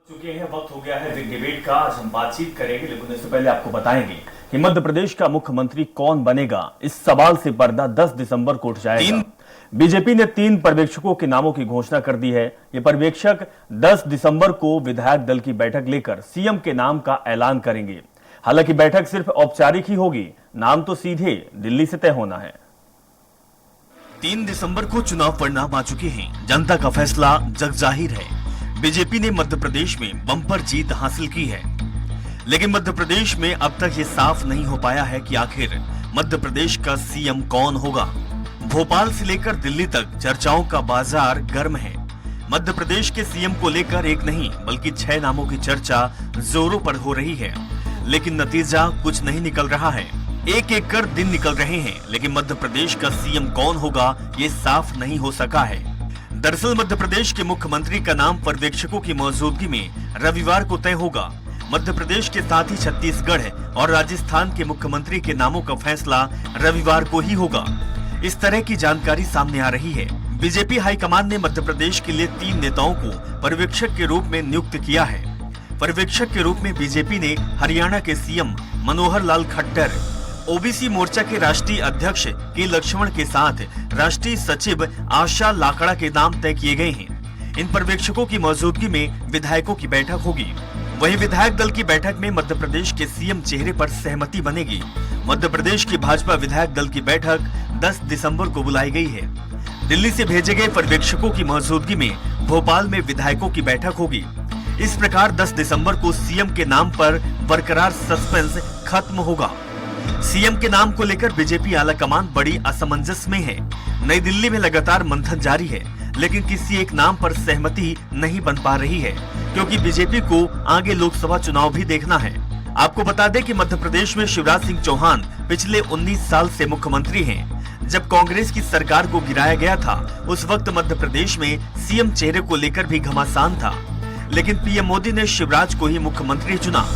चुके हैं, वक्त हो गया है बिग डिबेट का। आज हम बातचीत करेंगे, लेकिन इससे पहले आपको बताएंगे कि मध्य प्रदेश का मुख्यमंत्री कौन बनेगा। इस सवाल से पर्दा 10 दिसंबर को उठ जाएगा। बीजेपी ने 3 पर्यवेक्षकों के नामों की घोषणा कर दी है। ये पर्यवेक्षक 10 दिसंबर को विधायक दल की बैठक लेकर सीएम के नाम का ऐलान करेंगे। हालांकि बैठक सिर्फ औपचारिक ही होगी, नाम तो सीधे दिल्ली से तय होना है। 3 दिसंबर को चुनाव परिणाम आ चुके हैं। जनता का फैसला जगजाहिर है। बीजेपी ने मध्य प्रदेश में बम्पर जीत हासिल की है, लेकिन मध्य प्रदेश में अब तक ये साफ नहीं हो पाया है कि आखिर मध्य प्रदेश का सीएम कौन होगा। भोपाल से लेकर दिल्ली तक चर्चाओं का बाजार गर्म है। मध्य प्रदेश के सीएम को लेकर एक नहीं बल्कि 6 नामों की चर्चा जोरों पर हो रही है, लेकिन नतीजा कुछ नहीं निकल रहा है। एक एक कर दिन निकल रहे हैं, लेकिन मध्य प्रदेश का सीएम कौन होगा ये साफ नहीं हो सका है। दरअसल मध्य प्रदेश के मुख्यमंत्री का नाम पर्यवेक्षकों की मौजूदगी में रविवार को तय होगा। मध्य प्रदेश के साथ ही छत्तीसगढ़ और राजस्थान के मुख्यमंत्री के नामों का फैसला रविवार को ही होगा। इस तरह की जानकारी सामने आ रही है। बीजेपी हाईकमान ने मध्य प्रदेश के लिए 3 नेताओं को पर्यवेक्षक के रूप में नियुक्त किया है। पर्यवेक्षक के रूप में बीजेपी ने हरियाणा के सीएम मनोहर लाल खट्टर, ओबीसी मोर्चा के राष्ट्रीय अध्यक्ष के लक्ष्मण के साथ राष्ट्रीय सचिव आशा लाकड़ा के नाम तय किए गए हैं। इन पर्यवेक्षकों की मौजूदगी में विधायकों की बैठक होगी। वहीं विधायक दल की बैठक में मध्य प्रदेश के सीएम चेहरे पर सहमति बनेगी। मध्य प्रदेश की भाजपा विधायक दल की बैठक 10 दिसंबर को बुलाई गई है। दिल्ली से भेजे गए पर्यवेक्षकों की मौजूदगी में भोपाल में विधायकों की बैठक होगी। इस प्रकार 10 दिसंबर को सीएम के नाम पर बरकरार सस्पेंस खत्म होगा। सीएम के नाम को लेकर बीजेपी आलाकमान बड़ी असमंजस में है। नई दिल्ली में लगातार मंथन जारी है, लेकिन किसी एक नाम पर सहमति नहीं बन पा रही है, क्योंकि बीजेपी को आगे लोकसभा चुनाव भी देखना है। आपको बता दें कि मध्य प्रदेश में शिवराज सिंह चौहान पिछले 19 साल से मुख्यमंत्री हैं। जब कांग्रेस की सरकार को गिराया गया था, उस वक्त मध्य प्रदेश में सीएम चेहरे को लेकर भी घमासान था, लेकिन पीएम मोदी ने शिवराज को ही मुख्यमंत्री चुना।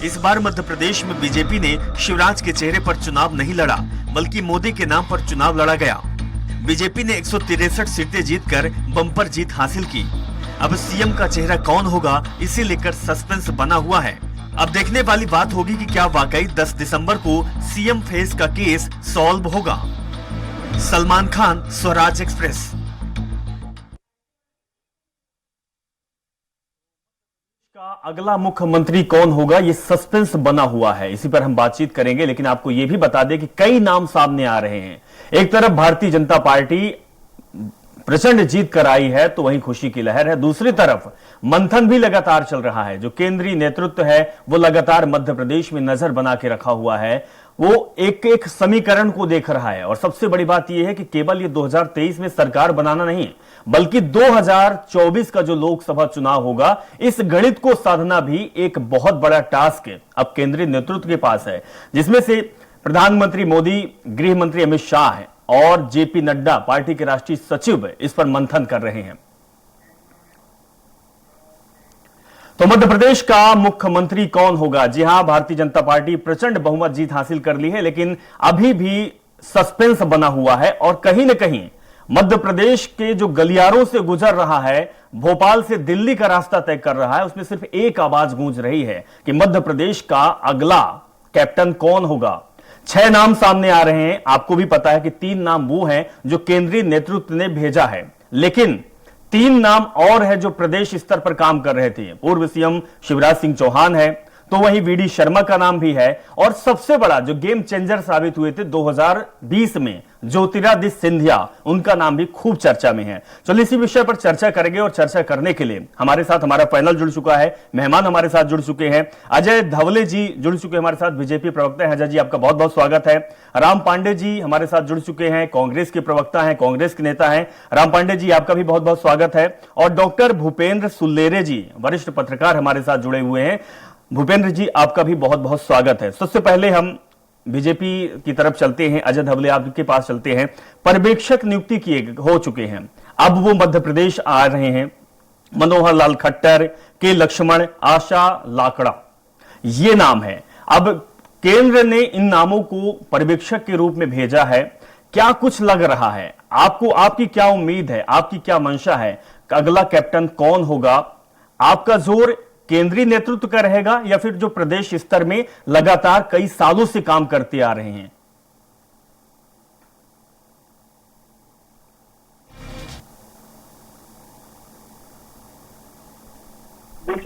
इस बार मध्य प्रदेश में बीजेपी ने शिवराज के चेहरे पर चुनाव नहीं लड़ा, बल्कि मोदी के नाम पर चुनाव लड़ा गया। बीजेपी ने 163 सीटें जीतकर बम्पर जीत हासिल की। अब सीएम का चेहरा कौन होगा, इसे लेकर सस्पेंस बना हुआ है। अब देखने वाली बात होगी कि क्या वाकई 10 दिसंबर को सीएम फेस का केस सॉल्व होगा। सलमान खान, स्वराज एक्सप्रेस। का अगला मुख्यमंत्री कौन होगा, ये सस्पेंस बना हुआ है। इसी पर हम बातचीत करेंगे, लेकिन आपको यह भी बता दें कि कई नाम सामने आ रहे हैं। एक तरफ भारतीय जनता पार्टी प्रचंड जीत कर आई है, तो वहीं खुशी की लहर है। दूसरी तरफ मंथन भी लगातार चल रहा है। जो केंद्रीय नेतृत्व है वो लगातार मध्य प्रदेश में नजर बना के रखा हुआ है। वो एक एक समीकरण को देख रहा है। और सबसे बड़ी बात यह है कि केवल ये 2023 में सरकार बनाना नहीं, बल्कि 2024 का जो लोकसभा चुनाव होगा, इस गणित को साधना भी एक बहुत बड़ा टास्क अब केंद्रीय नेतृत्व के पास है, जिसमें से प्रधानमंत्री मोदी, गृह मंत्री अमित शाह और जेपी नड्डा पार्टी के राष्ट्रीय सचिव इस पर मंथन कर रहे हैं। तो मध्य प्रदेश का मुख्यमंत्री कौन होगा? जी हां, भारतीय जनता पार्टी प्रचंड बहुमत जीत हासिल कर ली है, लेकिन अभी भी सस्पेंस बना हुआ है। और कहीं ना कहीं मध्य प्रदेश के जो गलियारों से गुजर रहा है, भोपाल से दिल्ली का रास्ता तय कर रहा है, उसमें सिर्फ एक आवाज गूंज रही है कि मध्य प्रदेश का अगला कैप्टन कौन होगा। 6 नाम सामने आ रहे हैं। आपको भी पता है कि 3 नाम वो हैं जो केंद्रीय नेतृत्व ने भेजा है, लेकिन 3 नाम और है जो प्रदेश स्तर पर काम कर रहे थे। पूर्व सीएम शिवराज सिंह चौहान है, तो वहीं वीडी शर्मा का नाम भी है, और सबसे बड़ा जो गेम चेंजर साबित हुए थे 2020 में, ज्योतिरादित्य सिंधिया, उनका नाम भी खूब चर्चा में है। चलिए इसी विषय पर चर्चा करेंगे, और चर्चा करने के लिए हमारे साथ हमारा पैनल जुड़ चुका है। मेहमान हमारे साथ जुड़ चुके हैं। अजय धवले जी जुड़ चुके हैं हमारे साथ, बीजेपी प्रवक्ता है। अजय जी, आपका बहुत बहुत स्वागत है। राम पांडे जी हमारे साथ जुड़ चुके हैं, कांग्रेस के प्रवक्ता हैं, कांग्रेस के नेता हैं। राम पांडे जी, आपका भी बहुत बहुत स्वागत है। और डॉक्टर भूपेंद्र सुल्लेरे जी, वरिष्ठ पत्रकार, हमारे साथ जुड़े हुए हैं। भूपेंद्र जी, आपका भी बहुत बहुत स्वागत है। सबसे पहले हम बीजेपी की तरफ चलते हैं। अजय धवले, आपके पास चलते हैं। पर्यवेक्षक नियुक्ति हो चुके हैं, अब वो मध्य प्रदेश आ रहे हैं। मनोहर लाल खट्टर, के लक्ष्मण, आशा लाकड़ा, ये नाम है। अब केंद्र ने इन नामों को पर्यवेक्षक के रूप में भेजा है। क्या कुछ लग रहा है आपको? आपकी क्या उम्मीद है, आपकी क्या मंशा है? अगला कैप्टन कौन होगा? आपका जोर केंद्रीय नेतृत्व का रहेगा या फिर जो प्रदेश स्तर में लगातार कई सालों से काम करते आ रहे हैं?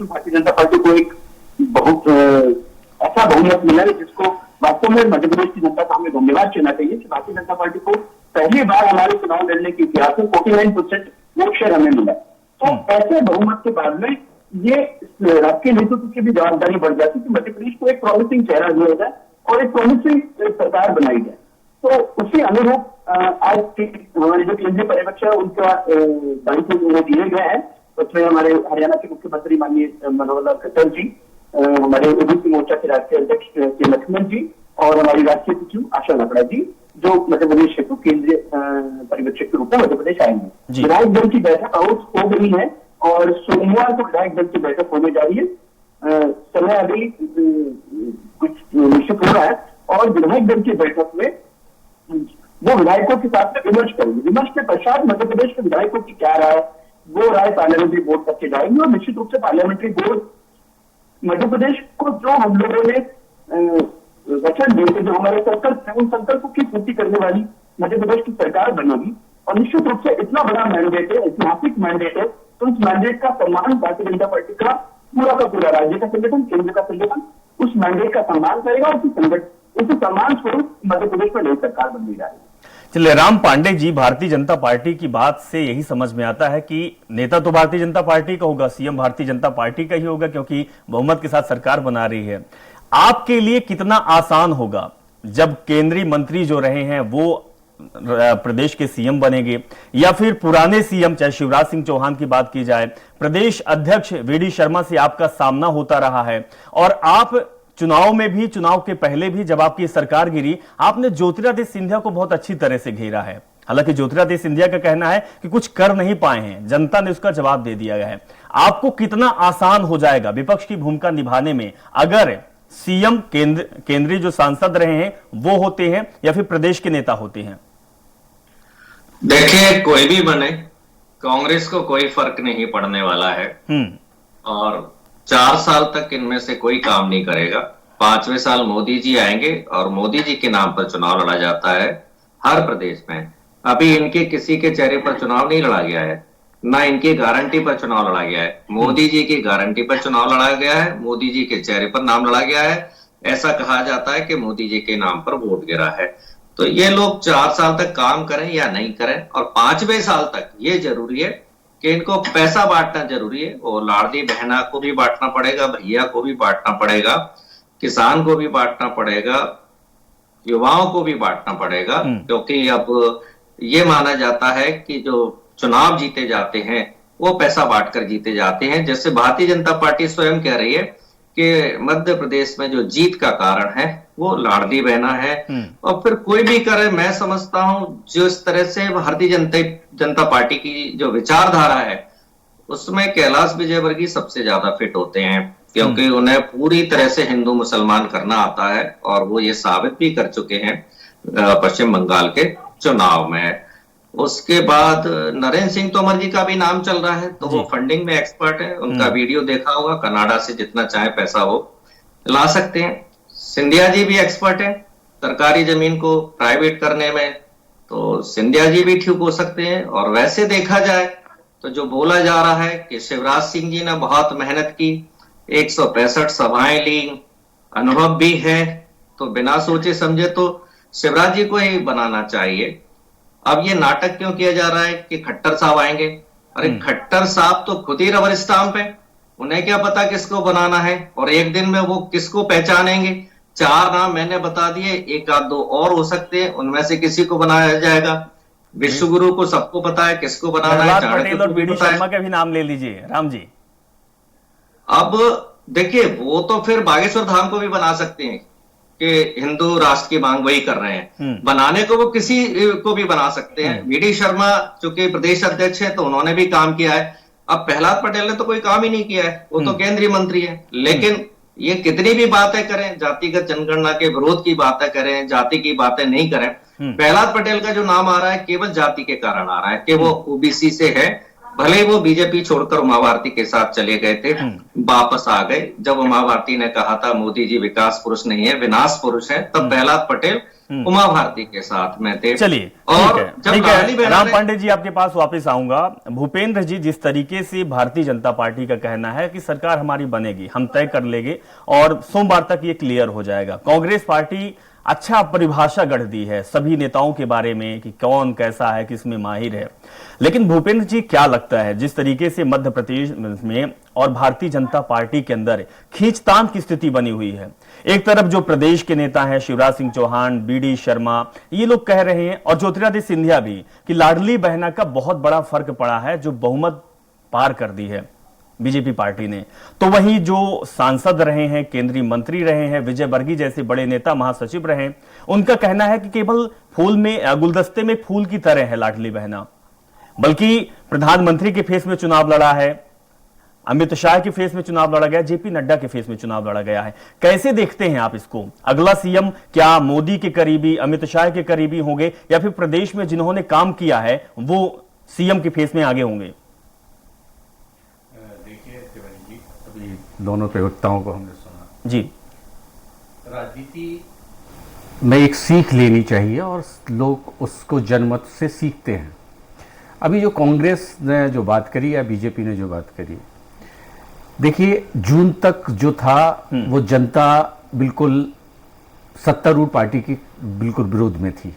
भारतीय जनता पार्टी को एक बहुत ऐसा बहुमत मिला है जिसको वास्तव में मध्य प्रदेश की जनता का हमें धन्यवाद कहना चाहिए कि भारतीय जनता पार्टी को पहली बार हमारे चुनाव लड़ने के इतिहास में 49% वोट शेयर हमें मिला। तो ऐसे बहुमत के बाद में ये राष्ट्रीय नेतृत्व की भी जवाबदारी बढ़ जाती है कि मध्य प्रदेश को एक प्रॉमिसिंग चेहरा दिया जाए और एक प्रॉमिसिंग सरकार बनाई जाए। तो उसी अनुरूप आज हमारे जो केंद्रीय पर्यवेक्षक है उनका दायित्व दिए गए हैं। उसमें हमारे हरियाणा के मुख्यमंत्री माननीय मनोहर लाल खट्टर जी, हमारे ओबीसी मोर्चा के राष्ट्रीय अध्यक्ष के लक्ष्मण जी और हमारी राष्ट्रीय सचिव आशा लकड़ा जी, जो मध्य प्रदेश हेतु केंद्रीय पर्यवेक्षक के रूप में मध्य प्रदेश आएंगे। विधायक दल की बैठक हो गई है और सोमवार को विधायक दल की बैठक होने जा रही है। समय अभी कुछ निश्चित हो रहा है और विधायक दल की बैठक में वो विधायकों के साथ में विमर्श करेंगे। विमर्श के पश्चात मध्य प्रदेश के विधायकों की क्या राय, वो राय पार्लियामेंट्री बोर्ड तक के जाएंगे और निश्चित रूप से पार्लियामेंट्री बोर्ड मध्य प्रदेश को जो हम लोगों ने वचन दिए, जो हमारे संकल्प है, उन संकल्पों की पूर्ति करने वाली मध्य प्रदेश की सरकार बनेगी। और निश्चित रूप से इतना बड़ा मैंडेट है, ऐतिहासिक मैंडेट है, तो उस मैंडेट का सम्मान भारतीय जनता पार्टी का पूरा राज्य का संगठन, केंद्र का संगठन उस मैंडेट का सम्मान करेगा और उसी सम्मान स्वरूप मध्य प्रदेश में नई सरकार बनने जा रही है। चलिए, राम पांडे जी, भारतीय जनता पार्टी की बात से यही समझ में आता है कि नेता तो भारतीय जनता पार्टी का होगा, सीएम भारतीय जनता पार्टी का ही होगा क्योंकि बहुमत के साथ सरकार बना रही है। आपके लिए कितना आसान होगा जब केंद्रीय मंत्री जो रहे हैं वो प्रदेश के सीएम बनेंगे, या फिर पुराने सीएम चाहे शिवराज सिंह चौहान की बात की जाए, प्रदेश अध्यक्ष वीडी शर्मा से आपका सामना होता रहा है और आप चुनाव में भी, चुनाव के पहले भी जब आपकी सरकार गिरी, आपने ज्योतिरादित्य सिंधिया को बहुत अच्छी तरह से घेरा है। हालांकि ज्योतिरादित्य सिंधिया का कहना है कि कुछ कर नहीं पाए हैं, जनता ने उसका जवाब दे दिया है। आपको कितना आसान हो जाएगा विपक्ष की भूमिका निभाने में अगर सीएम केंद्रीय जो सांसद रहे हैं वो होते हैं या फिर प्रदेश के नेता होते हैं? देखिए, कोई भी बने, कांग्रेस को कोई फर्क नहीं पड़ने वाला है और 4 साल तक इनमें से कोई काम नहीं करेगा। 5वें साल मोदी जी आएंगे और मोदी जी के नाम पर चुनाव लड़ा जाता है हर प्रदेश में। अभी इनके किसी के चेहरे पर चुनाव नहीं लड़ा गया है, ना इनकी गारंटी पर चुनाव लड़ा गया है। मोदी जी की गारंटी पर चुनाव लड़ा गया है, मोदी जी के चेहरे पर नाम लड़ा गया है। ऐसा कहा जाता है कि मोदी जी के नाम पर वोट गिरा है। तो ये लोग 4 साल तक काम करें या नहीं करें, और 5वें साल तक ये जरूरी है कि इनको पैसा बांटना जरूरी है। और लाड़ली बहना को भी बांटना पड़ेगा, भैया को भी बांटना पड़ेगा, किसान को भी बांटना पड़ेगा, युवाओं को भी बांटना पड़ेगा। क्योंकि अब ये माना जाता है कि जो चुनाव जीते जाते हैं वो पैसा बांटकर जीते जाते हैं। जैसे भारतीय जनता पार्टी स्वयं कह रही है कि मध्य प्रदेश में जो जीत का कारण है वो लाड़ली बहना है। और फिर कोई भी करे, मैं समझता हूं जो इस तरह से भारतीय जनता पार्टी की जो विचारधारा है उसमें कैलाश विजयवर्गीय सबसे ज्यादा फिट होते हैं, क्योंकि उन्हें पूरी तरह से हिंदू मुसलमान करना आता है और वो ये साबित भी कर चुके हैं पश्चिम बंगाल के चुनाव में। उसके बाद नरेंद्र सिंह तोमर जी का भी नाम चल रहा है, तो वो फंडिंग में एक्सपर्ट है। उनका वीडियो देखा होगा, कनाडा से जितना चाहे पैसा वो ला सकते हैं। सिंधिया जी भी एक्सपर्ट है सरकारी जमीन को प्राइवेट करने में, तो सिंधिया जी भी ठीक हो सकते हैं। और वैसे देखा जाए तो जो बोला जा रहा है कि शिवराज सिंह जी ने बहुत मेहनत की, 165 सभाएं ली, अनुभव भी है, तो बिना सोचे समझे तो शिवराज जी को ही बनाना चाहिए। अब ये नाटक क्यों किया जा रहा है कि खट्टर साहब आएंगे? अरे खट्टर साहब तो खुद ही रबर स्टाम्प है, उन्हें क्या पता किसको बनाना है, और एक दिन में वो किसको पहचानेंगे। 4 नाम मैंने बता दिए, 1 आध 2 और हो सकते हैं, उनमें से किसी को बनाया जाएगा। विश्वगुरु को सबको पता है किसको बनाना है। पटेल और वीडी शर्मा का भी नाम ले लीजिए राम जी। अब देखिए, वो तो फिर बागेश्वर धाम को भी बना सकते हैं कि हिंदू राष्ट्र की मांग वही कर रहे हैं, बनाने को वो किसी को भी बना सकते हैं। वीडी शर्मा चूंकि प्रदेश अध्यक्ष है तो उन्होंने भी काम किया है। अब प्रहलाद पटेल ने तो कोई काम ही नहीं किया है, वो तो केंद्रीय मंत्री है। लेकिन ये कितनी भी बातें करें, जातिगत जनगणना के विरोध की बातें करें, जाति की बातें नहीं करें, प्रहलाद पटेल का जो नाम आ रहा है केवल जाति के कारण आ रहा है कि वो ओबीसी से है भले ही वो बीजेपी छोड़कर उमा भारती के साथ चले गए थे, वापस आ गए। जब उमा भारती ने कहा था मोदी जी विकास पुरुष नहीं है विनाश पुरुष है, तब प्रहलाद पटेल उमा भारती के साथ में थे। चलिए और ठीक है राम पांडे जी आपके पास वापस आऊंगा। भूपेंद्र जी, जिस तरीके से भारतीय जनता पार्टी का कहना है कि सरकार हमारी बनेगी, हम तय कर लेंगे और सोमवार तक ये क्लियर हो जाएगा, कांग्रेस पार्टी अच्छा परिभाषा गढ़ दी है सभी नेताओं के बारे में कि कौन कैसा है, किसमें माहिर है, लेकिन भूपेंद्र जी क्या लगता है जिस तरीके से मध्य प्रदेश में और भारतीय जनता पार्टी के अंदर खींचतान की स्थिति बनी हुई है, एक तरफ जो प्रदेश के नेता हैं शिवराज सिंह चौहान, बीडी शर्मा, ये लोग कह रहे हैं और ज्योतिरादित्य सिंधिया भी कि लाडली बहना का बहुत बड़ा फर्क पड़ा है जो बहुमत पार कर दी है बीजेपी पार्टी ने, तो वहीं जो सांसद रहे हैं, केंद्रीय मंत्री रहे हैं, विजय वर्गीय जैसे बड़े नेता महासचिव रहे हैं, उनका कहना है कि केवल फूल में गुलदस्ते में फूल की तरह है लाडली बहना, बल्कि प्रधानमंत्री के फेस में चुनाव लड़ा है, अमित शाह के फेस में चुनाव लड़ा गया, जेपी नड्डा के फेस में चुनाव लड़ा गया है। कैसे देखते हैं आप इसको? अगला सीएम क्या मोदी के करीबी, अमित शाह के करीबी होंगे या फिर प्रदेश में जिन्होंने काम किया है वो सीएम के फेस में आगे होंगे? दोनों प्रवक्ताओं को हमने सुना जी। राजनीति में एक सीख लेनी चाहिए और लोग उसको जनमत से सीखते हैं। अभी जो कांग्रेस ने जो बात करी या बीजेपी ने जो बात करी, देखिए जून तक जो था वो जनता बिल्कुल सत्तारूढ़ पार्टी की बिल्कुल विरोध में थी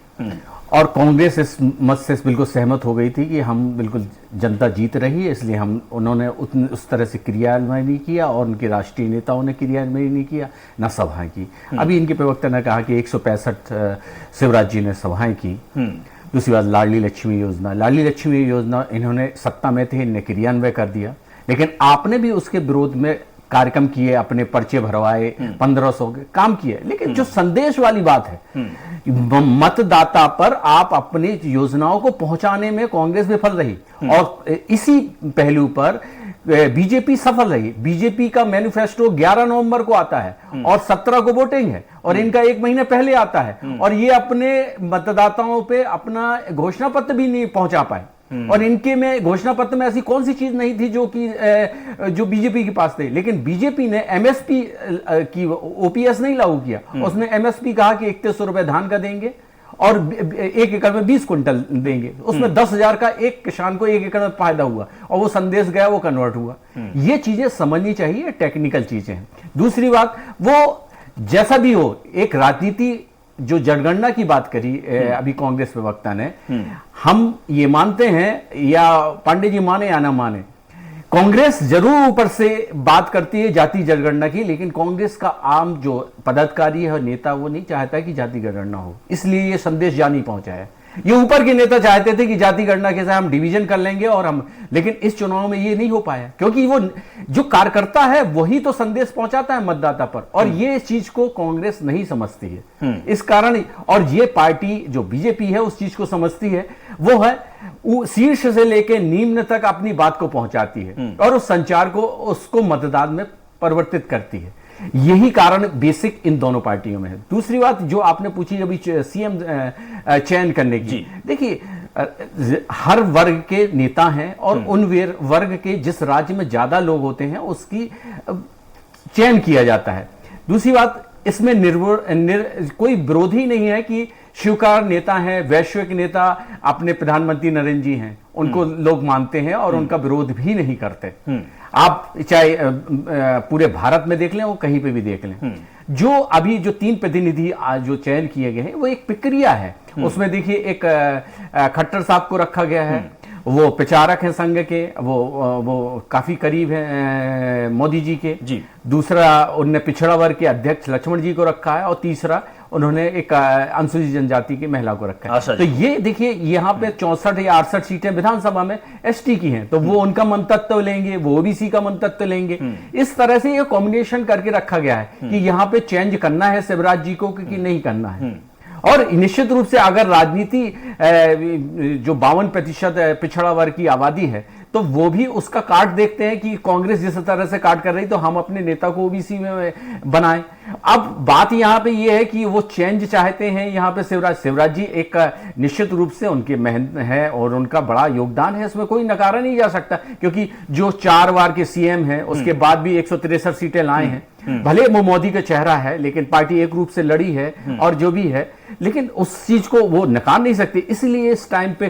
और कांग्रेस इस मत से बिल्कुल सहमत हो गई थी कि हम बिल्कुल जनता जीत रही है, इसलिए उन्होंने उस तरह से क्रियान्वयन नहीं किया और उनके राष्ट्रीय नेताओं ने क्रियान्वयन नहीं किया, ना सभाएं की। अभी इनके प्रवक्ता ने कहा कि 165 शिवराज जी ने सभाएं की। दूसरी बात लाडली लक्ष्मी योजना इन्होंने सत्ता में थे, इन्हें क्रियान्वय कर दिया, लेकिन आपने भी उसके विरोध में कार्यक्रम किए, अपने पर्चे भरवाए, 1500 के काम किए, लेकिन जो संदेश वाली बात है मतदाता पर आप अपनी योजनाओं को पहुंचाने में कांग्रेस विफल रही और इसी पहलू पर बीजेपी सफल रही। बीजेपी का मैनिफेस्टो 11 नवंबर को आता है और 17 को वोटिंग है और इनका 1 महीने पहले आता है और ये अपने मतदाताओं पे अपना घोषणा पत्र भी नहीं पहुंचा पाए और इनके में घोषणा पत्र में ऐसी कौन सी चीज नहीं थी जो बीजेपी के पास थी, लेकिन बीजेपी ने एमएसपी की ओपीएस नहीं लागू किया, उसने एमएसपी कहा कि 3100 रुपए धान का देंगे और 1 एकड़ में 20 क्विंटल देंगे, उसमें 10,000 का एक किसान को 1 एकड़ में फायदा हुआ और वो संदेश गया, वो कन्वर्ट हुआ। ये चीजें समझनी चाहिए, टेक्निकल चीजें हैं। दूसरी बात, वो जैसा भी हो, एक राजनीति जो जनगणना की बात करी अभी कांग्रेस प्रवक्ता ने, हम ये मानते हैं या पांडे जी माने या ना माने, कांग्रेस जरूर ऊपर से बात करती है जाति जनगणना की, लेकिन कांग्रेस का आम जो पदाधिकारी है और नेता वो नहीं चाहता है कि जाति जनगणना हो, इसलिए ये संदेश जा नहीं पहुंचा है। ये ऊपर के नेता चाहते थे कि जाति गणना के साथ हम डिवीजन कर लेंगे और हम, लेकिन इस चुनाव में ये नहीं हो पाया क्योंकि वो जो कार्यकर्ता है वही तो संदेश पहुंचाता है मतदाता पर और ये चीज को कांग्रेस नहीं समझती है। इस कारण, और ये पार्टी जो बीजेपी है उस चीज को समझती है, वो है शीर्ष से लेकर निम्न तक अपनी बात को पहुंचाती है और उस संचार को उसको मतदान में परिवर्तित करती है। यही कारण बेसिक इन दोनों पार्टियों में है। दूसरी बात जो आपने पूछी अभी सीएम चयन करने की, देखिए हर वर्ग के नेता हैं और उन वर्ग के जिस राज्य में ज्यादा लोग होते हैं उसकी चयन किया जाता है। दूसरी बात, इसमें कोई विरोधी नहीं है कि स्वीकार नेता हैं, वैश्विक नेता अपने प्रधानमंत्री नरेंद्र जी हैं, उनको लोग मानते हैं और उनका विरोध भी नहीं करते। आप चाहे पूरे भारत में देख लें वो कहीं पे भी देख लें, जो अभी जो 3 प्रतिनिधि जो चयन किए गए हैं वो एक प्रक्रिया है। उसमें देखिए एक खट्टर साहब को रखा गया है, वो प्रचारक हैं संघ के, वो काफी करीब है मोदी जी के जी। दूसरा उनने पिछड़ा वर्ग के अध्यक्ष लक्ष्मण जी को रखा है और तीसरा उन्होंने एक अनुसूचित जनजाति की महिला को रखा है। तो ये देखिए यहाँ पे 64 या 68 सीटें विधानसभा में एसटी की हैं, तो वो उनका मंतव्य लेंगे, वो ओबीसी का मंतव्य लेंगे। इस तरह से ये कॉम्बिनेशन करके रखा गया है कि यहाँ पे चेंज करना है शिवराज जी को कि नहीं करना है। और निश्चित रूप से अगर राजनीति जो 52% पिछड़ा वर्ग की आबादी है तो वो भी उसका काट देखते हैं कि कांग्रेस जिस तरह से काट कर रही तो हम अपने नेता को ओबीसी में बनाएं। अब बात यहां पे ये है कि वो चेंज चाहते हैं यहां पे शिवराज जी एक निश्चित रूप से उनकी मेहनत है और उनका बड़ा योगदान है, इसमें कोई नकारा नहीं जा सकता, क्योंकि जो 4 बार के सीएम हैं उसके बाद भी 163 सीटें लाए हैं। भले वो मोदी का चेहरा है लेकिन पार्टी एक रूप से लड़ी है और जो भी है, लेकिन उस चीज को वो नकार नहीं सकते, इसलिए इस टाइम पे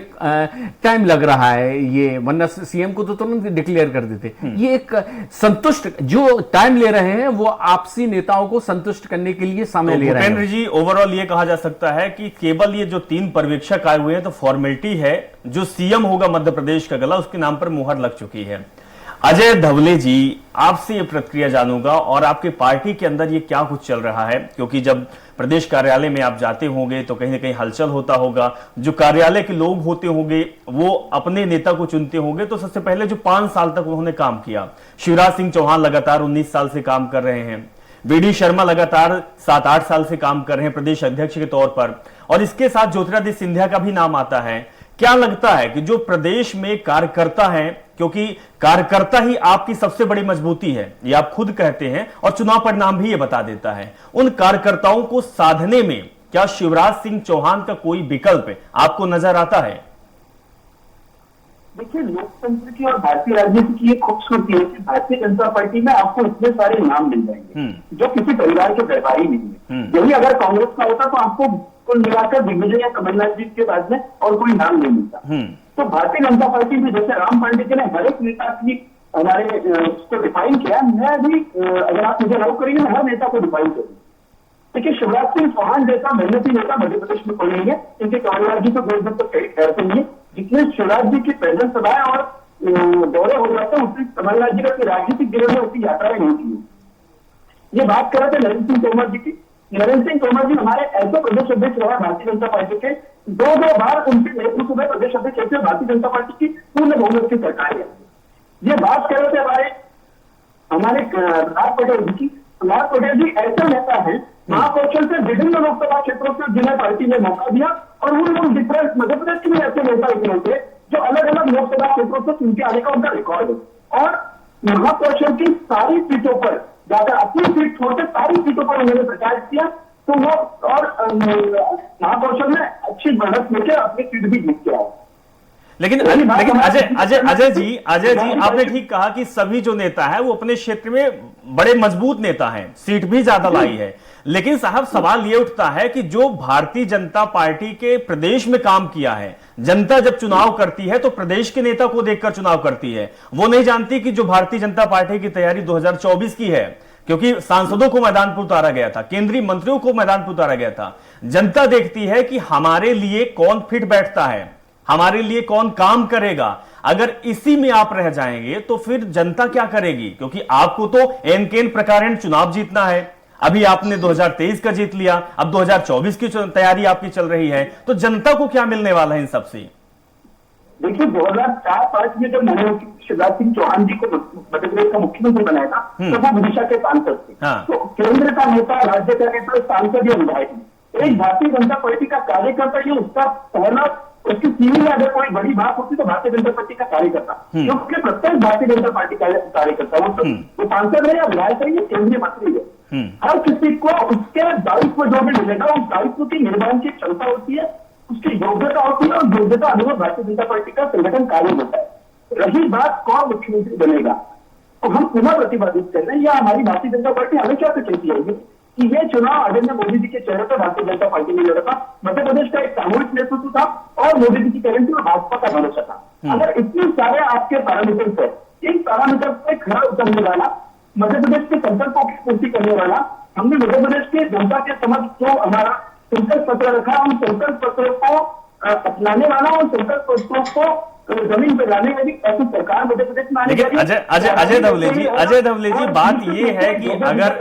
टाइम लग रहा है ये, वरना सीएम को तो तुरंत डिक्लेयर कर देते। ये एक संतुष्ट जो टाइम ले रहे हैं वो आपसी नेताओं को संतुष्ट करने के लिए समय ले रहे हैं। भूपेंद्र जी, ओवरऑल ये कहा जा सकता है कि केवल ये जो 3 पर्यवेक्षक आए हुए हैं तो फॉर्मेलिटी है, जो सीएम होगा मध्य प्रदेश का गला उसके नाम पर मुहर लग चुकी है। अजय धवले जी, आपसे ये प्रतिक्रिया जानूंगा और आपके पार्टी के अंदर ये क्या कुछ चल रहा है, क्योंकि जब प्रदेश कार्यालय में आप जाते होंगे तो कहीं ना कहीं हलचल होता होगा, जो कार्यालय के लोग होते होंगे वो अपने नेता को चुनते होंगे, तो सबसे पहले जो 5 साल तक उन्होंने काम किया, शिवराज सिंह चौहान लगातार 19 साल से काम कर रहे हैं, वीडी शर्मा लगातार 7-8 साल से काम कर रहे हैं प्रदेश अध्यक्ष के तौर पर, और इसके साथ ज्योतिरादित्य सिंधिया का भी नाम आता है। क्या लगता है कि जो प्रदेश में कार्यकर्ता हैं, क्योंकि कार्यकर्ता ही आपकी सबसे बड़ी मजबूती है, ये आप खुद कहते हैं और चुनाव परिणाम भी ये बता देता है, उन कार्यकर्ताओं को साधने में क्या शिवराज सिंह चौहान का कोई विकल्प आपको नजर आता है? देखिए, लोकतंत्र की और भारतीय राजनीति की ये खूबसूरती है कि भारतीय जनता पार्टी में आपको इतने सारे नाम मिल जाएंगे जो किसी परिवार के व्यवहारी नहीं है। यही अगर कांग्रेस का होता तो आपको कुल मिलाकर दिग्विजय या कमलनाथ जी के बाद में और कोई नाम नहीं मिलता। तो भारतीय जनता पार्टी में जैसे राम पांडे जी ने हर एक नेता की हमारे उसको डिफाइन किया, मैं भी अगर आप मुझे अलाउ करेंगे मैं हर नेता को डिफाइन करूंगा। देखिए, शिवराज सिंह चौहान जैसा मेहनती नेता मध्य प्रदेश में कोई नहीं है, क्योंकि कमलनाथ जी को कोई तो खैर नहीं है। जितने शिवराज जी की प्रेजेंस सभाएं और दौरे हो जाते हैं उतनी कमलनाथ जी का राजनीतिक जीवन में उतनी यात्राएं नहीं की। ये बात कर रहे थे नरेंद्र सिंह तोमर जी की। नरेंद्र सिंह तोमर जी हमारे ऐसे प्रदेश अध्यक्ष रहे भारतीय जनता पार्टी के, 2 बार उनके नेतृत्व में प्रदेश अध्यक्ष ऐसे भारतीय जनता पार्टी की पूर्ण बहुमत की सरकार है। ये बात कर रहे थे हमारे प्रहलाद पटेल जी की। प्रहलाद पटेल जी ऐसे नेता है महाकौशल से विभिन्न लोकसभा क्षेत्रों से जिन्हें पार्टी ने मौका दिया, और उन डिफरेंट मध्य प्रदेश के भी ऐसे नेता इतने थे जो अलग अलग लोकसभा क्षेत्रों से चुन के आने का उनका रिकॉर्ड है, और महाकौशल की सारी सीटों पर जाकर अपनी सीट छोड़कर सारी सीटों पर उन्होंने प्रचार किया। तो वो और महाकौशल ने अच्छी बढ़त लेकर अपनी सीट भी जीत के आए। लेकिन अजय जी आपने ठीक कहा कि सभी जो नेता है वो अपने क्षेत्र में बड़े मजबूत नेता हैं, सीट भी ज्यादा लाई है, लेकिन साहब सवाल ये उठता है कि जो भारतीय जनता पार्टी के प्रदेश में काम किया है, जनता जब चुनाव करती है तो प्रदेश के नेता को देखकर चुनाव करती है, वो नहीं जानती कि जो भारतीय जनता पार्टी की तैयारी 2024 की है, क्योंकि सांसदों को मैदान पर उतारा गया था, केंद्रीय मंत्रियों को मैदान पर उतारा गया था, जनता देखती है कि हमारे लिए कौन फिट बैठता है, हमारे लिए कौन काम करेगा। अगर इसी में आप रह जाएंगे तो फिर जनता क्या करेगी, क्योंकि आपको तो एन केन प्रकार चुनाव जीतना है। अभी आपने 2023 का जीत लिया, अब 2024 की तैयारी आपकी चल रही है, तो जनता को क्या मिलने वाला है इन सबसे? देखिए, 2004-5 में जब मैंने शिवराज सिंह चौहान जी को मध्य प्रदेश का मुख्यमंत्री बनाया था तो वो विदिशा के सांसद थे। तो केंद्र का नेता, राज्य का नेता, सांसद या विधायक एक भारतीय जनता पार्टी का कार्यकर्ता, ये उसका पहला, उसकी सीवी में अगर कोई बड़ी बात होती तो भारतीय जनता पार्टी का कार्यकर्ता, क्योंकि प्रत्येक भारतीय जनता पार्टी का कार्यकर्ता वो सांसद है या विधायक है या केंद्रीय मंत्री है, हर किसी को उसके दायित्व जो भी मिलेगा उस दायित्व की निर्वहन की क्षमता होती है, उसकी योग्यता होती है, और योग्यता अनुरूप भारतीय जनता पार्टी का संगठन कार्य होता है। रही बात कौन मुख्यमंत्री बनेगा, तो हम पुनः प्रतिपादित कर रहे हैं, या हमारी भारतीय जनता पार्टी हमेशा से कहती है कि ये चुनाव आदरणीय मोदी जी के चेहरे पर भारतीय जनता पार्टी ने लड़ा था। मध्य प्रदेश का एक सामूहिक नेतृत्व था और मोदी जी की गारंटी और भाजपा का भरोसा था। अगर इतने सारे आपके पैरामीटर्स है, इन पैरामीटर्स पे खरा उतरने वाला, मध्य प्रदेश के संकल्पों की पूर्ति करने वाला, हमने मध्य प्रदेश के जनता के समक्ष जो हमारा संकल्प पत्र रखा, उन संकल्प पत्रों को अपनाने वाला, उन संकल्प पत्रों को जमीन पर लाने वाली ऐसी सरकार मध्य प्रदेश में आने वाली। अजय धवले जी बात ये है कि अगर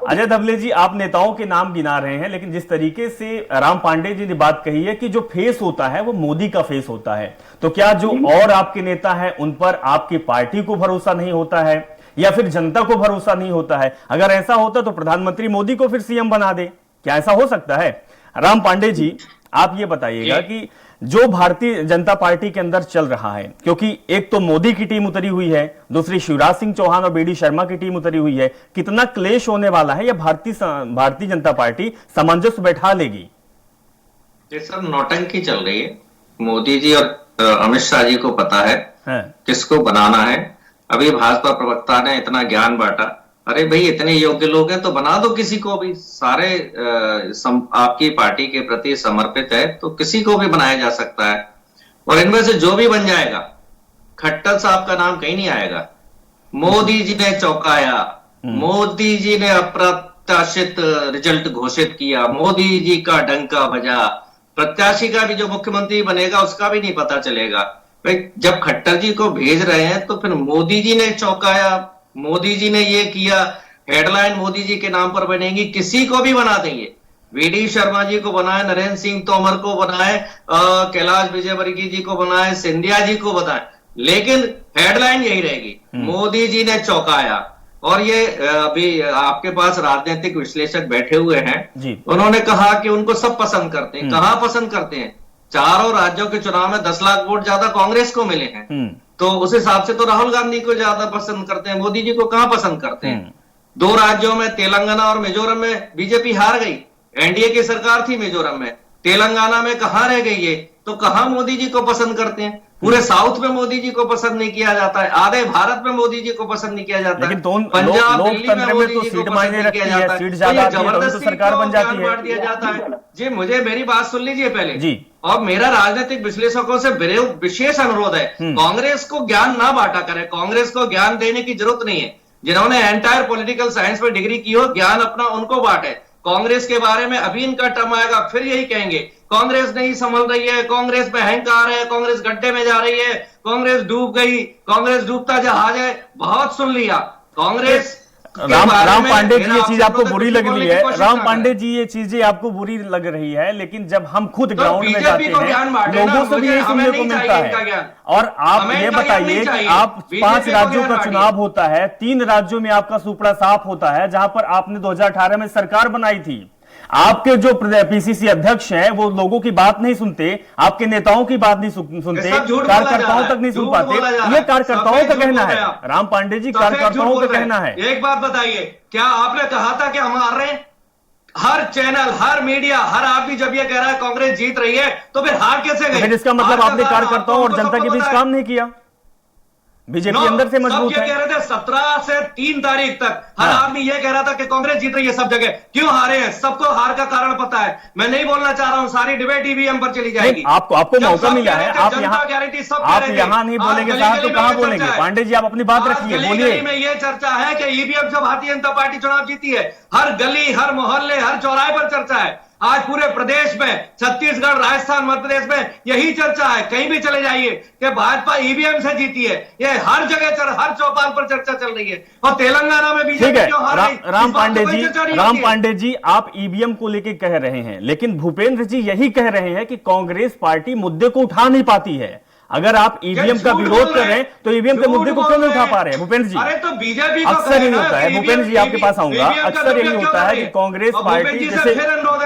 अजय धवले जी आप नेताओं के नाम गिना रहे हैं, लेकिन जिस तरीके से राम पांडे जी ने बात कही है कि जो फेस होता है वो मोदी का फेस होता है, तो क्या जो और आपके नेता हैं उन पर आपकी पार्टी को भरोसा नहीं होता है या फिर जनता को भरोसा नहीं होता है? अगर ऐसा होता तो प्रधानमंत्री मोदी को फिर सीएम बना दे, क्या ऐसा हो सकता है? राम पांडे जी, आप ये बताइएगा कि जो भारतीय जनता पार्टी के अंदर चल रहा है, क्योंकि एक तो मोदी की टीम उतरी हुई है, दूसरी शिवराज सिंह चौहान और बीडी शर्मा की टीम उतरी हुई है, कितना क्लेश होने वाला है, या भारतीय जनता पार्टी सामंजस्य बैठा लेगी? ये सब नौटंकी चल रही है। मोदी जी और अमित शाह जी को पता है किसको बनाना है। अभी भाजपा प्रवक्ता ने इतना ज्ञान बांटा, अरे भाई इतने योग्य लोग हैं तो बना दो किसी को भी, सारे आपकी पार्टी के प्रति समर्पित है तो किसी को भी बनाया जा सकता है। और इनमें से जो भी बन जाएगा, खट्टर साहब का नाम कहीं नहीं आएगा। मोदी जी ने चौंकाया, मोदी जी ने अप्रत्याशित रिजल्ट घोषित किया, मोदी जी का डंका बजा, प्रत्याशी का भी जो मुख्यमंत्री बनेगा उसका भी नहीं पता चलेगा। भाई जब खट्टर जी को भेज रहे हैं तो फिर मोदी जी ने चौंकाया, मोदी जी ने ये किया, हेडलाइन मोदी जी के नाम पर बनेगी, किसी को भी बना देंगे। वीडी शर्मा जी को बनाए, नरेंद्र सिंह तोमर को बनाए, कैलाश विजयवर्गीय जी को बनाए, सिंधिया जी को बताए, लेकिन हेडलाइन यही रहेगी, मोदी जी ने चौंकाया। और ये अभी आपके पास राजनीतिक विश्लेषक बैठे हुए हैं, उन्होंने कहा कि उनको सब पसंद करते हैं। कहां पसंद करते हैं? चारों राज्यों के चुनाव में 10 लाख वोट ज्यादा कांग्रेस को मिले हैं, तो उस हिसाब से तो राहुल गांधी को ज्यादा पसंद करते हैं, मोदी जी को कहां पसंद करते हैं? 2 राज्यों में, तेलंगाना और मिजोरम में बीजेपी हार गई, एनडीए की सरकार थी मिजोरम में, तेलंगाना में कहां रह गई है, तो कहां मोदी जी को पसंद करते हैं? पूरे साउथ में मोदी जी को पसंद नहीं किया जाता है, आधे भारत में मोदी जी को पसंद नहीं किया जाता है, पंजाब दिल्ली में मोदी जी को पसंद नहीं किया जाता है, जबरदस्ती सरकार बन जाती है, बांट दिया जाता है। जी मुझे मेरी बात सुन लीजिए पहले जी, और मेरा राजनीतिक विश्लेषकों से विशेष अनुरोध है, कांग्रेस को ज्ञान ना बांटा करें, कांग्रेस को ज्ञान देने की जरूरत नहीं है। जिन्होंने एंटायर पॉलिटिकल साइंस में डिग्री की हो, ज्ञान अपना उनको बांटे। कांग्रेस के बारे में अभी इनका टर्म आएगा फिर यही कहेंगे, कांग्रेस नहीं संभल रही है, कांग्रेस पे अहंकार है, कांग्रेस गड्ढे में जा रही है, कांग्रेस डूब गई, कांग्रेस डूबता जहाज है। बहुत सुन लिया कांग्रेस। राम पांडे जी ये चीज आपको बुरी लग रही है, राम पांडे जी ये चीजें आपको बुरी लग रही है, लेकिन जब हम खुद ग्राउंड में जाते हैं लोगों से भी यही सुनने को मिलता है। और आप ये बताइए कि आप 5 राज्यों का चुनाव होता है, 3 राज्यों में आपका सुपड़ा साफ होता है, जहां पर आपने 2018 में सरकार बनाई थी। आपके जो पीसीसी अध्यक्ष हैं वो लोगों की बात नहीं सुनते, आपके नेताओं की बात नहीं सुनते, कार्यकर्ताओं तक नहीं सुन पाते। ये कार्यकर्ताओं का कहना है, राम पांडे जी, कार्यकर्ताओं का कहना है। एक बात बताइए, क्या आपने कहा था कि हम हार रहे हैं? हर चैनल, हर मीडिया, हर आदमी जब ये कह रहा है कांग्रेस जीत रही है, तो फिर हार कैसे गई? फिर इसका मतलब आपने कार्यकर्ताओं और जनता के बीच काम नहीं किया। बीजेपी अंदर से मजबूत है। कह रहे थे 17 से 3 तारीख तक हर आदमी ये कह रहा था कि कांग्रेस जीत रही है सब जगह। क्यों हारे हैं? सबको हार का कारण पता है। मैं नहीं बोलना चाह रहा हूं, सारी डिबेट ईवीएम पर चली जाएगी। आपको मौका मिला है, आप यहाँ नहीं बोलेंगे साहब तो कहां बोलेंगे? पांडे जी आप अपनी बात रखिए, बोलिए। में ये चर्चा है कि ईवीएम से भारतीय जनता पार्टी चुनाव जीती है। हर गली, हर मोहल्ले, हर चौराहे पर चर्चा है। आज पूरे प्रदेश में, छत्तीसगढ़, राजस्थान, मध्य प्रदेश में यही चर्चा है। कहीं भी चले जाइए कि भाजपा ईवीएम से जीती है, ये हर जगह, हर चौपाल पर चर्चा चल रही है। और तेलंगाना में बीजेपी क्यों हार रही? राम पांडे जी आप ईवीएम को लेकर कह रहे हैं, लेकिन भूपेंद्र जी यही कह रहे हैं कि कांग्रेस पार्टी मुद्दे को उठा नहीं पाती है। अगर आप ईवीएम का विरोध कर रहे हैं तो ईवीएम के मुद्दे को क्यों नहीं उठा पा रहे हैं भूपेंद्र जी? अरे तो बीजेपी अक्सर यही होता है, भूपेंद्र जी आपके पास आऊंगा, अक्सर यही होता है कि कांग्रेस पार्टी, जैसे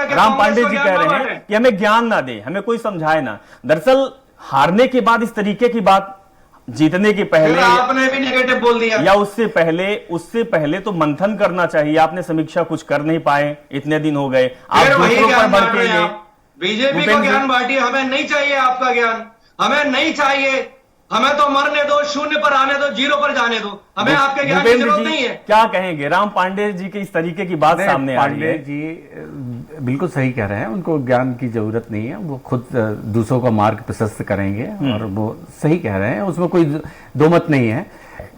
राम पांडे जी कह रहे हैं कि हमें ज्ञान ना दे, हमें कोई समझाए ना। दरअसल हारने के बाद इस तरीके की बात जीतने के पहले आपने भी नेगेटिव बोल दिया, या उससे पहले तो मंथन करना चाहिए। आपने समीक्षा कुछ कर नहीं पाए, इतने दिन हो गए, आप दूसरों पर भड़केंगे। बीजेपी को ज्ञान बांटिए, हमें नहीं चाहिए आपका ज्ञान, हमें नहीं चाहिए। हमें तो मरने दो, 0 पर आने दो, 0 पर जाने दो, हमें आपके ज्ञान की जरूरत नहीं है। क्या कहेंगे राम पांडे जी के इस तरीके की बात सामने आ रही है? पांडे जी बिल्कुल सही कह रहे हैं, उनको ज्ञान की जरूरत नहीं है, वो खुद दूसरों का मार्ग प्रशस्त करेंगे और वो सही कह रहे हैं, उसमें कोई दो मत नहीं है।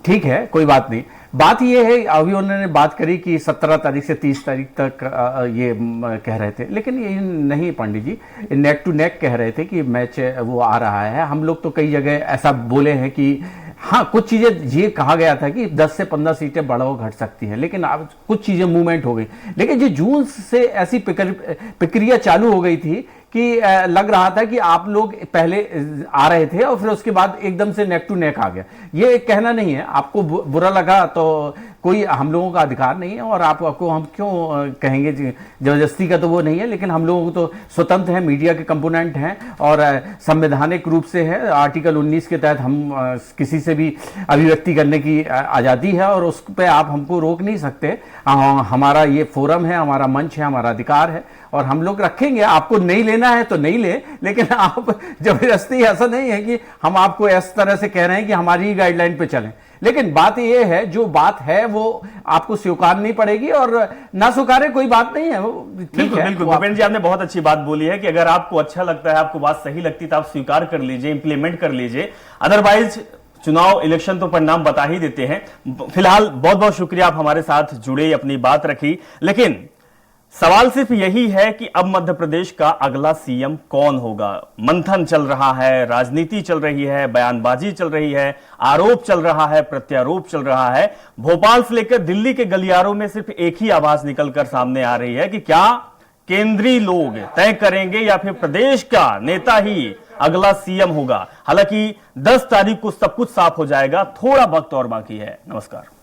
ठीक है, कोई बात नहीं। बात ये है, अभी उन्होंने बात करी कि 17 तारीख से 30 तारीख तक ये कह रहे थे, लेकिन ये नहीं Pandey ji, neck to neck कह रहे थे कि मैच वो आ रहा है। हम लोग तो कई जगह ऐसा बोले हैं कि हाँ कुछ चीजें ये कहा गया था कि 10 से 15 सीटें बढ़ो घट सकती हैं, लेकिन अब कुछ चीजें मूवमेंट हो गई। लेकिन जो जून से ऐसी प्रक्रिया चालू हो गई थी कि लग रहा था कि आप लोग पहले आ रहे थे और फिर उसके बाद एकदम से नेक टू नेक आ गया। ये कहना नहीं है, आपको बुरा लगा तो कोई हम लोगों का अधिकार नहीं है, और आपको हम क्यों कहेंगे जबरदस्ती का, तो वो नहीं है। लेकिन हम लोग तो स्वतंत्र हैं, मीडिया के कंपोनेंट हैं और संवैधानिक रूप से है, आर्टिकल 19 के तहत हम किसी से भी अभिव्यक्ति करने की आज़ादी है और उस पर आप हमको रोक नहीं सकते। हमारा ये फोरम है, हमारा मंच है, हमारा अधिकार है और हम लोग रखेंगे। आपको नहीं लेना है तो नहीं ले, लेकिन आप जबरदस्ती, ऐसा नहीं है कि हम आपको इस तरह से कह रहे हैं कि हमारी ही गाइडलाइन पे चलें। लेकिन बात यह है, जो बात है वो आपको स्वीकारनी पड़ेगी और ना स्वीकारे कोई बात नहीं है, वो ठीक है। बिल्कुल भूपेंद्र जी, आपने बहुत अच्छी बात बोली है कि अगर आपको अच्छा लगता है, आपको बात सही लगती है तो आप स्वीकार कर लीजिए, इंप्लीमेंट कर लीजिए। अदरवाइज चुनाव इलेक्शन तो परिणाम बता ही देते हैं। फिलहाल बहुत बहुत शुक्रिया, आप हमारे साथ जुड़े, अपनी बात रखी। लेकिन सवाल सिर्फ यही है कि अब मध्य प्रदेश का अगला सीएम कौन होगा। मंथन चल रहा है, राजनीति चल रही है, बयानबाजी चल रही है, आरोप चल रहा है, प्रत्यारोप चल रहा है। भोपाल से लेकर दिल्ली के गलियारों में सिर्फ एक ही आवाज निकलकर सामने आ रही है कि क्या केंद्रीय लोग तय करेंगे या फिर प्रदेश का नेता ही अगला सीएम होगा। हालांकि 10 तारीख को सब कुछ साफ हो जाएगा, थोड़ा वक्त और बाकी है। नमस्कार।